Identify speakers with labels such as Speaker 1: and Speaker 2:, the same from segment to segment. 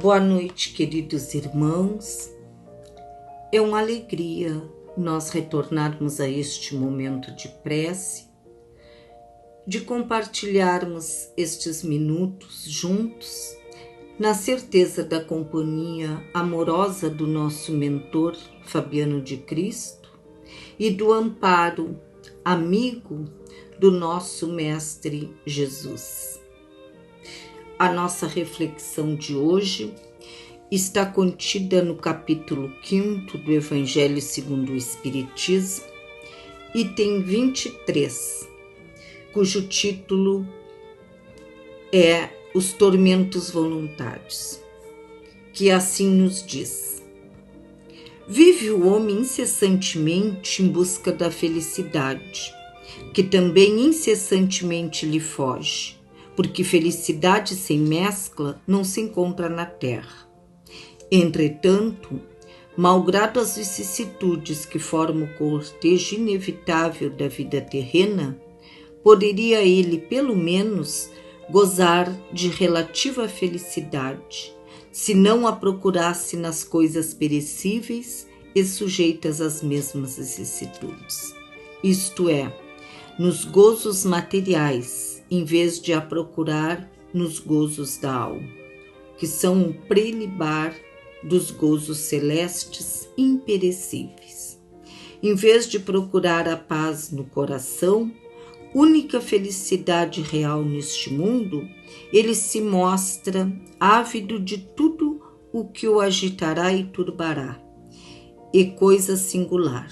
Speaker 1: Boa noite, queridos irmãos. É uma alegria nós retornarmos a este momento de prece, de compartilharmos estes minutos juntos, na certeza da companhia amorosa do nosso mentor Fabiano de Cristo e do amparo amigo do nosso Mestre Jesus. A nossa reflexão de hoje está contida no capítulo 5 do Evangelho segundo o Espiritismo, item 23, cujo título é Os Tormentos Voluntários, que assim nos diz: vive o homem incessantemente em busca da felicidade, que também incessantemente lhe foge, porque felicidade sem mescla não se encontra na terra. Entretanto, malgrado as vicissitudes que formam o cortejo inevitável da vida terrena, poderia ele, pelo menos, gozar de relativa felicidade, se não a procurasse nas coisas perecíveis e sujeitas às mesmas vicissitudes. Isto é, nos gozos materiais, em vez de a procurar nos gozos da alma, que são o prelibar dos gozos celestes imperecíveis. Em vez de procurar a paz no coração, única felicidade real neste mundo, ele se mostra ávido de tudo o que o agitará e turbará. E coisa singular,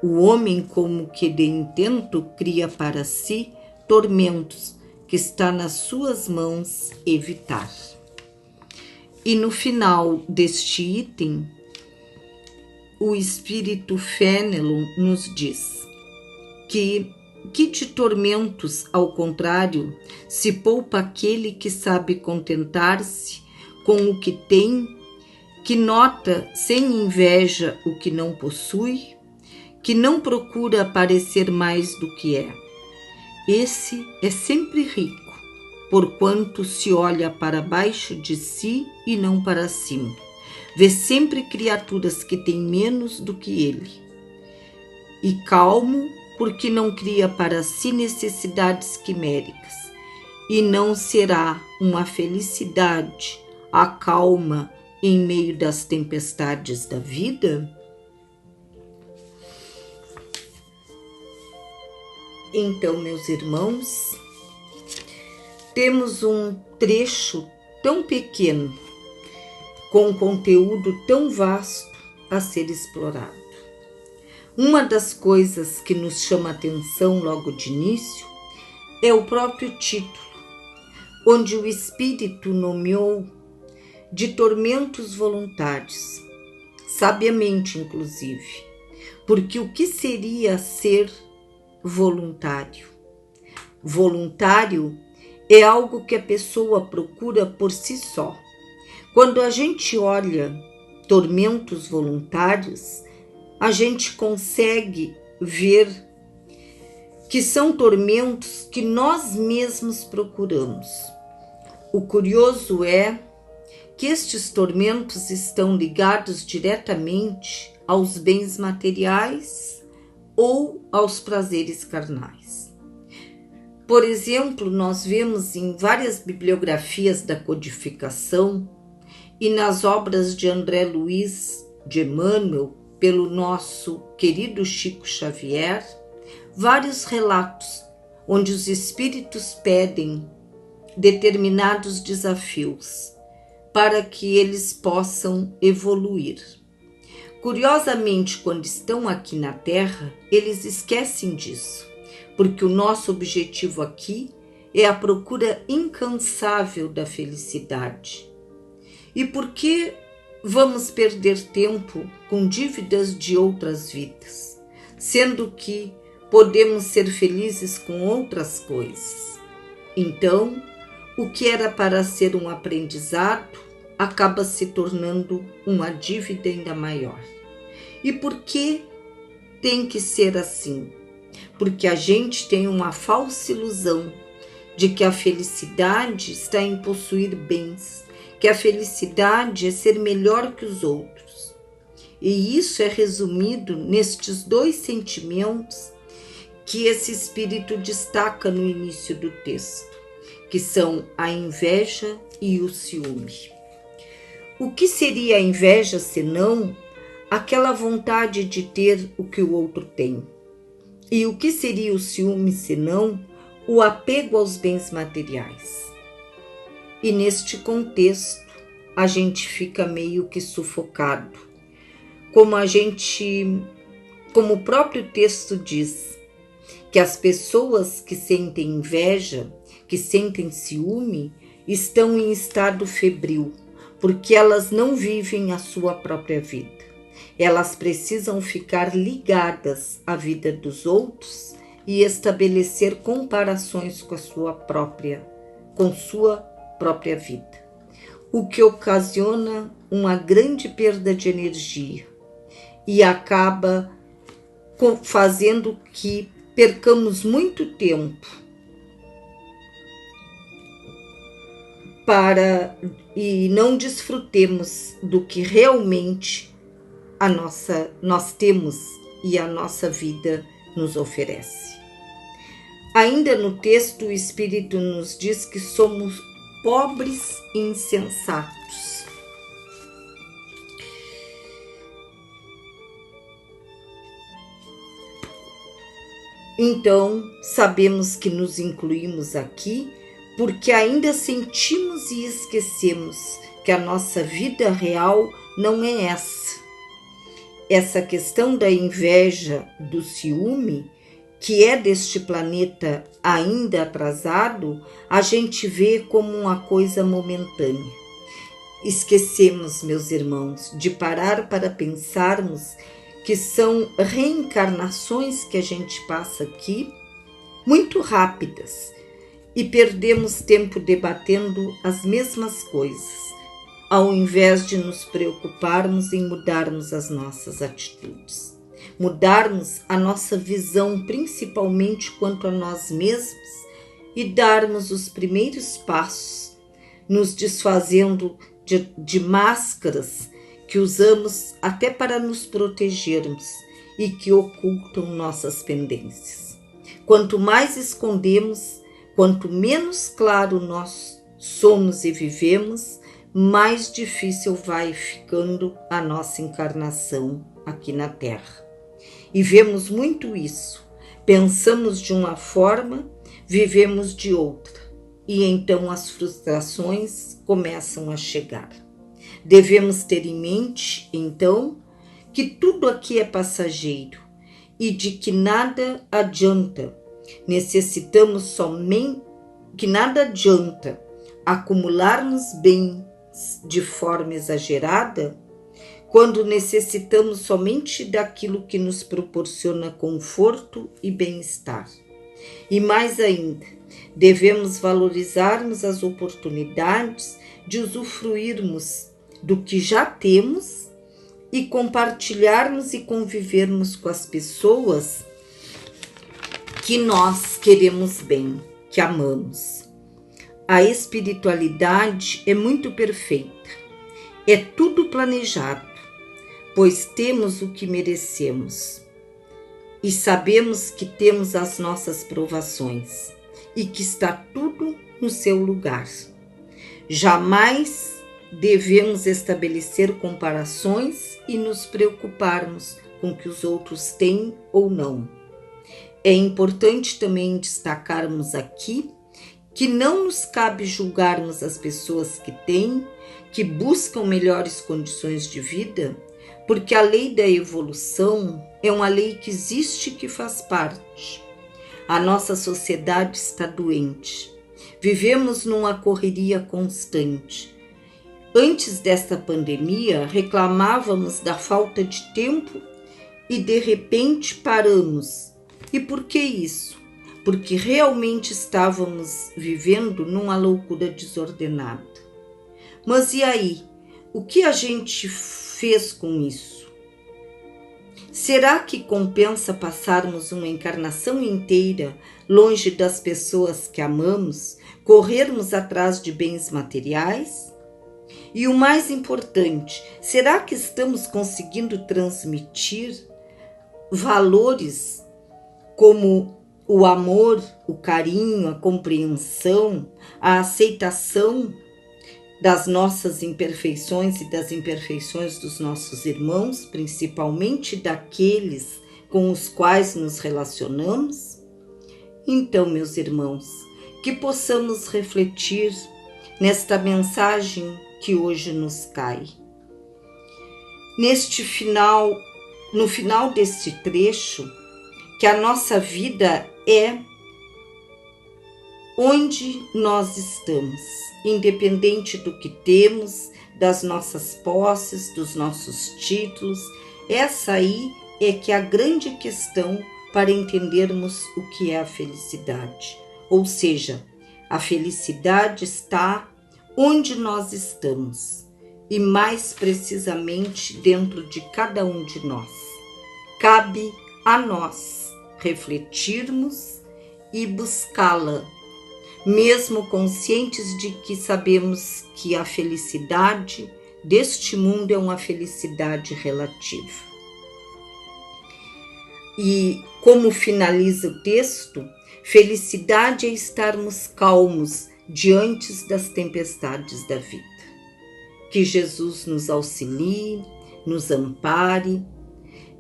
Speaker 1: o homem, como que de intento, cria para si tormentos que está nas suas mãos evitar. E no final deste item, o Espírito Fénelon nos diz que de tormentos, ao contrário, se poupa aquele que sabe contentar-se com o que tem, que nota sem inveja o que não possui, que não procura parecer mais do que é. Esse é sempre rico, porquanto se olha para baixo de si e não para cima. Vê sempre criaturas que têm menos do que ele. E calmo, porque não cria para si necessidades quiméricas. E não será uma felicidade a calma em meio das tempestades da vida? Então, meus irmãos, temos um trecho tão pequeno, com conteúdo tão vasto a ser explorado. Uma das coisas que nos chama a atenção logo de início é o próprio título, onde o Espírito nomeou de tormentos voluntários, sabiamente inclusive, porque o que seria ser voluntário? Voluntário é algo que a pessoa procura por si só. Quando a gente olha tormentos voluntários, a gente consegue ver que são tormentos que nós mesmos procuramos. O curioso é que estes tormentos estão ligados diretamente aos bens materiais ou aos prazeres carnais. Por exemplo, nós vemos em várias bibliografias da codificação e nas obras de André Luiz de Emmanuel, pelo nosso querido Chico Xavier, vários relatos onde os espíritos pedem determinados desafios para que eles possam evoluir. Curiosamente, quando estão aqui na Terra, eles esquecem disso, porque o nosso objetivo aqui é a procura incansável da felicidade. E por que vamos perder tempo com dívidas de outras vidas, sendo que podemos ser felizes com outras coisas? Então, o que era para ser um aprendizado acaba se tornando uma dívida ainda maior. E por que tem que ser assim? Porque a gente tem uma falsa ilusão de que a felicidade está em possuir bens, que a felicidade é ser melhor que os outros. E isso é resumido nestes dois sentimentos que esse espírito destaca no início do texto, que são a inveja e o ciúme. O que seria a inveja senão aquela vontade de ter o que o outro tem? E o que seria o ciúme senão o apego aos bens materiais? E neste contexto, a gente fica meio que sufocado. Como o próprio texto diz, que as pessoas que sentem inveja, que sentem ciúme, estão em estado febril, porque elas não vivem a sua própria vida. Elas precisam ficar ligadas à vida dos outros e estabelecer comparações com sua própria vida, o que ocasiona uma grande perda de energia e acaba fazendo que percamos muito tempo e não desfrutemos do que realmente nós temos e a nossa vida nos oferece. Ainda no texto, o Espírito nos diz que somos pobres e insensatos. Então, sabemos que nos incluímos aqui porque ainda sentimos e esquecemos que a nossa vida real não é essa. Essa questão da inveja, do ciúme, que é deste planeta ainda atrasado, a gente vê como uma coisa momentânea. Esquecemos, meus irmãos, de parar para pensarmos que são reencarnações que a gente passa aqui, muito rápidas, e perdemos tempo debatendo as mesmas coisas, ao invés de nos preocuparmos em mudarmos as nossas atitudes, mudarmos a nossa visão, principalmente quanto a nós mesmos, e darmos os primeiros passos, nos desfazendo de máscaras que usamos até para nos protegermos e que ocultam nossas pendências. Quanto mais escondemos, quanto menos claro nós somos e vivemos, mais difícil vai ficando a nossa encarnação aqui na Terra. E vemos muito isso. Pensamos de uma forma, vivemos de outra. E então as frustrações começam a chegar. Devemos ter em mente, então, que tudo aqui é passageiro e de que nada adianta. Que nada adianta acumularmos bens de forma exagerada quando necessitamos somente daquilo que nos proporciona conforto e bem-estar. E mais ainda, devemos valorizarmos as oportunidades de usufruirmos do que já temos e compartilharmos e convivermos com as pessoas que nós queremos bem, que amamos. A espiritualidade é muito perfeita, é tudo planejado, pois temos o que merecemos e sabemos que temos as nossas provações e que está tudo no seu lugar. Jamais devemos estabelecer comparações e nos preocuparmos com o que os outros têm ou não. É importante também destacarmos aqui que não nos cabe julgarmos as pessoas que têm, que buscam melhores condições de vida, porque a lei da evolução é uma lei que existe e que faz parte. A nossa sociedade está doente. Vivemos numa correria constante. Antes desta pandemia, reclamávamos da falta de tempo e de repente paramos. E por que isso? Porque realmente estávamos vivendo numa loucura desordenada. Mas e aí? O que a gente fez com isso? Será que compensa passarmos uma encarnação inteira longe das pessoas que amamos, corrermos atrás de bens materiais? E o mais importante, será que estamos conseguindo transmitir valores como o amor, o carinho, a compreensão, a aceitação das nossas imperfeições e das imperfeições dos nossos irmãos, principalmente daqueles com os quais nos relacionamos? Então, meus irmãos, que possamos refletir nesta mensagem que hoje nos cai. No final deste trecho, que a nossa vida é onde nós estamos, independente do que temos, das nossas posses, dos nossos títulos. Essa aí é que é a grande questão para entendermos o que é a felicidade. Ou seja, a felicidade está onde nós estamos e mais precisamente dentro de cada um de nós. Cabe a nós refletirmos e buscá-la, mesmo conscientes de que sabemos que a felicidade deste mundo é uma felicidade relativa. E como finaliza o texto, felicidade é estarmos calmos diante das tempestades da vida. Que Jesus nos auxilie, nos ampare,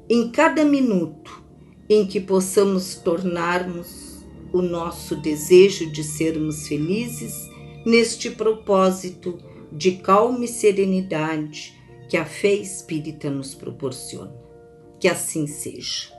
Speaker 1: em cada minuto em que possamos tornarmos o nosso desejo de sermos felizes neste propósito de calma e serenidade que a fé espírita nos proporciona. Que assim seja.